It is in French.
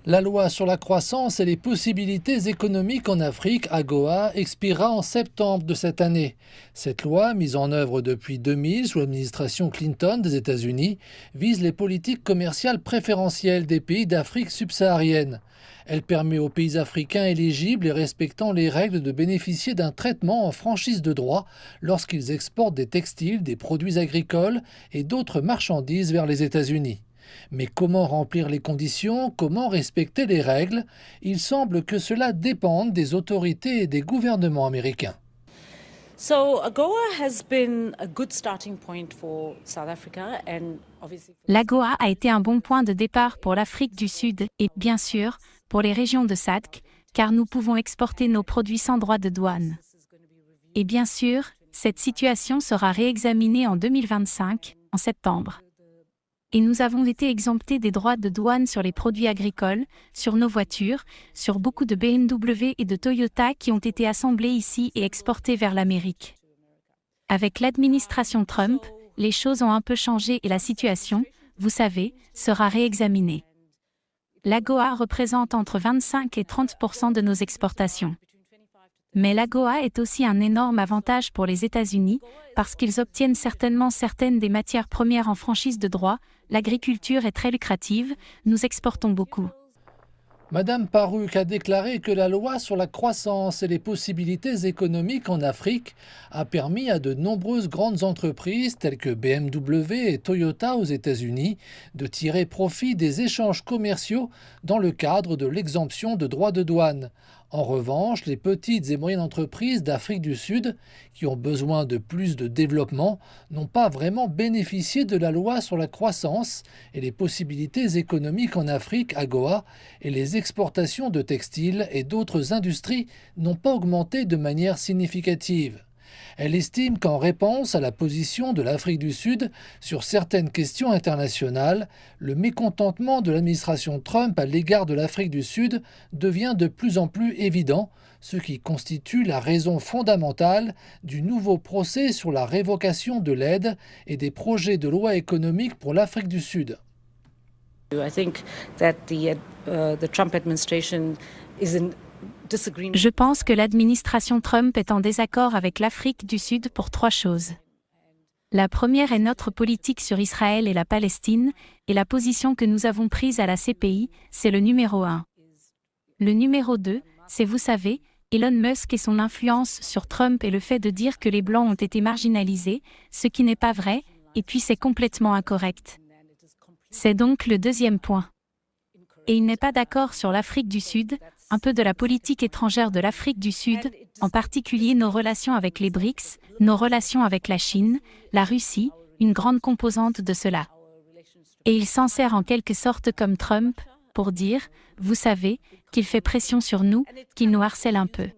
La loi sur la croissance et les possibilités économiques en Afrique, AGOA, expirera en septembre de cette année. Cette loi, mise en œuvre depuis 2000 sous l'administration Clinton des États-Unis, vise les politiques commerciales préférentielles des pays d'Afrique subsaharienne. Elle permet aux pays africains éligibles et respectant les règles de bénéficier d'un traitement en franchise de droit lorsqu'ils exportent des textiles, des produits agricoles et d'autres marchandises vers les États-Unis. Mais comment remplir les conditions, comment respecter les règles? Il semble que cela dépende des autorités et des gouvernements américains. L'AGOA a été un bon point de départ pour l'Afrique du Sud et, bien sûr, pour les régions de SADC, car nous pouvons exporter nos produits sans droit de douane. Et bien sûr, cette situation sera réexaminée en 2025, en septembre. Et nous avons été exemptés des droits de douane sur les produits agricoles, sur nos voitures, sur beaucoup de BMW et de Toyota qui ont été assemblés ici et exportés vers l'Amérique. Avec l'administration Trump, les choses ont un peu changé et la situation, vous savez, sera réexaminée. L'AGOA représente entre 25 et 30% de nos exportations. Mais l'AGOA est aussi un énorme avantage pour les États-Unis, parce qu'ils obtiennent certainement certaines des matières premières en franchise de droit, l'agriculture est très lucrative, nous exportons beaucoup. Madame Paruch a déclaré que la loi sur la croissance et les possibilités économiques en Afrique a permis à de nombreuses grandes entreprises telles que BMW et Toyota aux États-Unis de tirer profit des échanges commerciaux dans le cadre de l'exemption de droits de douane. En revanche, les petites et moyennes entreprises d'Afrique du Sud, qui ont besoin de plus de développement, n'ont pas vraiment bénéficié de la loi sur la croissance et les possibilités économiques en Afrique, AGOA, et les exportations de textiles et d'autres industries n'ont pas augmenté de manière significative. Elle estime qu'en réponse à la position de l'Afrique du Sud sur certaines questions internationales, le mécontentement de l'administration Trump à l'égard de l'Afrique du Sud devient de plus en plus évident, ce qui constitue la raison fondamentale du nouveau procès sur la révocation de l'aide et des projets de loi économique pour l'Afrique du Sud. Je pense que l'administration Trump est en désaccord avec l'Afrique du Sud pour 3 choses. La première est notre politique sur Israël et la Palestine, et la position que nous avons prise à la CPI, c'est le numéro 1. Le numéro 2, c'est, vous savez, Elon Musk et son influence sur Trump et le fait de dire que les Blancs ont été marginalisés, ce qui n'est pas vrai, et puis c'est complètement incorrect. C'est donc le deuxième point. Et il n'est pas d'accord sur l'Afrique du Sud, un peu de la politique étrangère de l'Afrique du Sud, en particulier nos relations avec les BRICS, nos relations avec la Chine, la Russie, une grande composante de cela. Et il s'en sert en quelque sorte comme Trump, pour dire, vous savez, qu'il fait pression sur nous, qu'il nous harcèle un peu.